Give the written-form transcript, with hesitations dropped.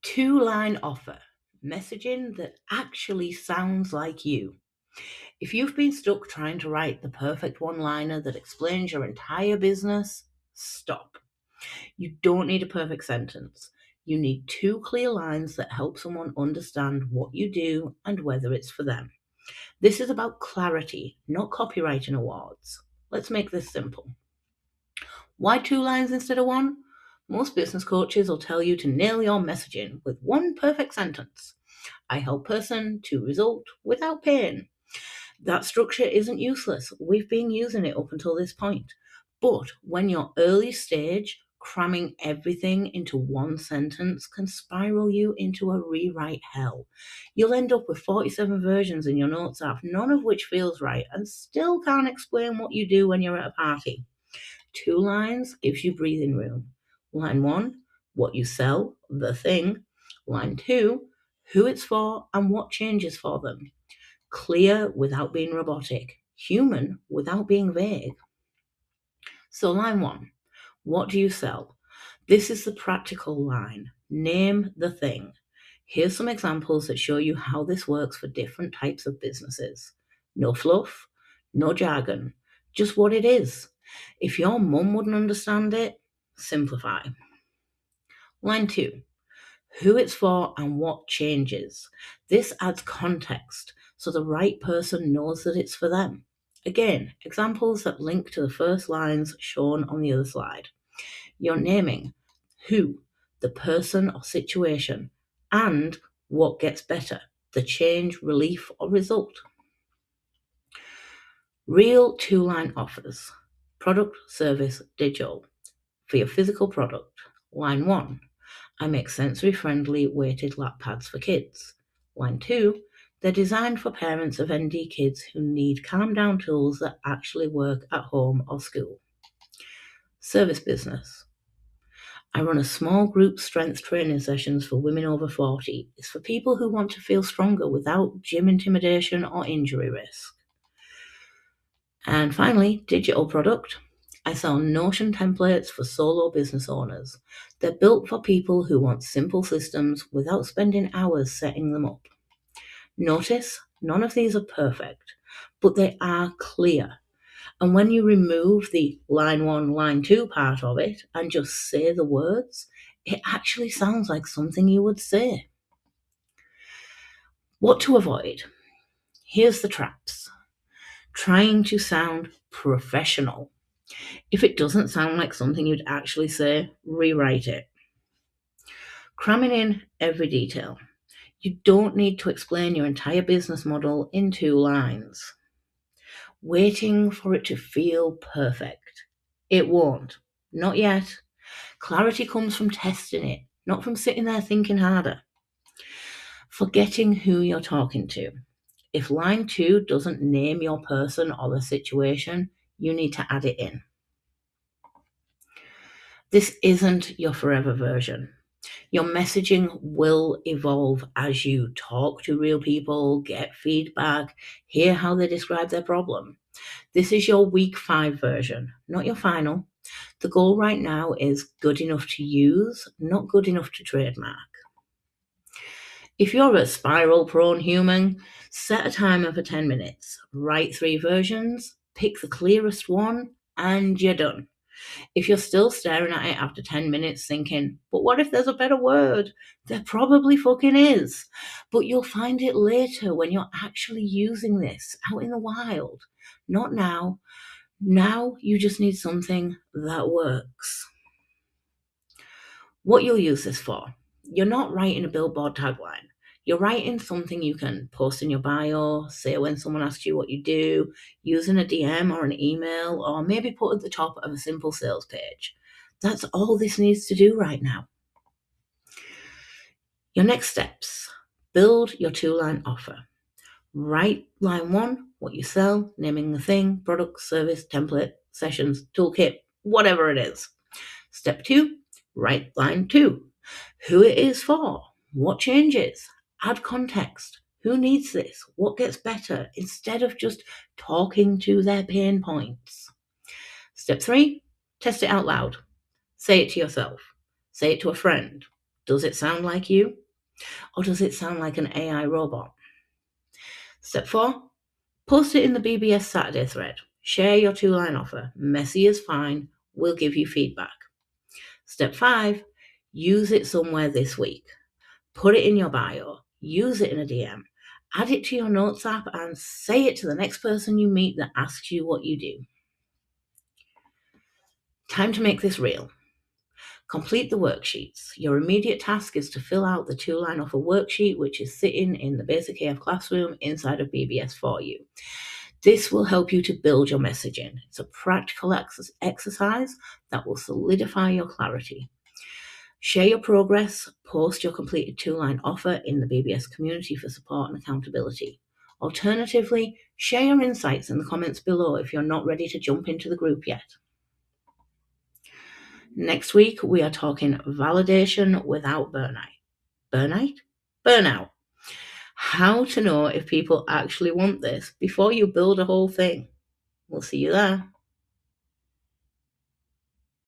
Two-line offer, messaging that actually sounds like you. If you've been stuck trying to write the perfect one-liner that explains your entire business, stop. You don't need a perfect sentence. You need two clear lines that help someone understand what you do and whether it's for them. This is about clarity, not copywriting awards. Let's make this simple. Why two lines instead of one? Most business coaches will tell you to nail your messaging with one perfect sentence. I help person to result without pain. That structure isn't useless. We've been using it up until this point. But when you're early stage, cramming everything into one sentence can spiral you into a rewrite hell. You'll end up with 47 versions in your notes app, none of which feels right, and still can't explain what you do when you're at a party. Two lines gives you breathing room. Line 1, what you sell, the thing. Line 2, who it's for and what changes for them. Clear without being robotic. Human without being vague. So line 1, what do you sell? This is the practical line. Name the thing. Here's some examples that show you how this works for different types of businesses. No fluff, no jargon, just what it is. If your mum wouldn't understand it, simplify. Line 2, who it's for and what changes. This adds context so the right person knows that it's for them. Again, examples that link to the first lines shown on the other slide. You're naming who, the person or situation, and what gets better, the change, relief, or result. Real two-line offers. Product, service, digital. For your physical product, line 1, I make sensory-friendly weighted lap pads for kids. Line 2, they're designed for parents of ND kids who need calm-down tools that actually work at home or school. Service business. I run a small group strength training sessions for women over 40. It's for people who want to feel stronger without gym intimidation or injury risk. And finally, digital product. I sell Notion templates for solo business owners. They're built for people who want simple systems without spending hours setting them up. Notice, none of these are perfect, but they are clear. And when you remove the line 1, line 2 part of it and just say the words, it actually sounds like something you would say. What to avoid? Here's the traps. Trying to sound professional. If it doesn't sound like something you'd actually say, rewrite it. Cramming in every detail. You don't need to explain your entire business model in 2 lines. Waiting for it to feel perfect. It won't. Not yet. Clarity comes from testing it, not from sitting there thinking harder. Forgetting who you're talking to. If line 2 doesn't name your person or the situation, you need to add it in. This isn't your forever version. Your messaging will evolve as you talk to real people, get feedback, hear how they describe their problem. This is your week 5 version, not your final. The goal right now is good enough to use, not good enough to trademark. If you're a spiral-prone human, set a timer for 10 minutes, write 3 versions, pick the clearest one, and you're done. If you're still staring at it after 10 minutes thinking, but what if there's a better word? There probably fucking is. But you'll find it later when you're actually using this out in the wild. Not now. Now you just need something that works. What you'll use this for. You're not writing a billboard tagline. You're writing something you can post in your bio, say when someone asks you what you do, use in a DM or an email, or maybe put at the top of a simple sales page. That's all this needs to do right now. Your next steps. Build your 2-line offer. Write line 1, what you sell, naming the thing, product, service, template, sessions, toolkit, whatever it is. Step 2, write line 2, who it is for, what changes, add context, who needs this, what gets better, instead of just talking to their pain points. Step 3, test it out loud. Say it to yourself. Say it to a friend. Does it sound like you? Or does it sound like an AI robot? Step 4, post it in the BBS Saturday thread. Share your 2-line offer. Messy is fine. We'll give you feedback. Step 5, use it somewhere this week. Put it in your bio. Use it in a DM. Add it to your notes app and say it to the next person you meet that asks you what you do. Time to make this real. Complete the worksheets. Your immediate task is to fill out the 2-line offer worksheet, which is sitting in the Basic AF classroom inside of BBS for you. This will help you to build your messaging. It's a practical exercise that will solidify your clarity. Share your progress, post your completed 2-line offer in the BBS community for support and accountability. Alternatively, share your insights in the comments below if you're not ready to jump into the group yet. Next week, we are talking validation without burnout. How to know if people actually want this before you build a whole thing. We'll see you there.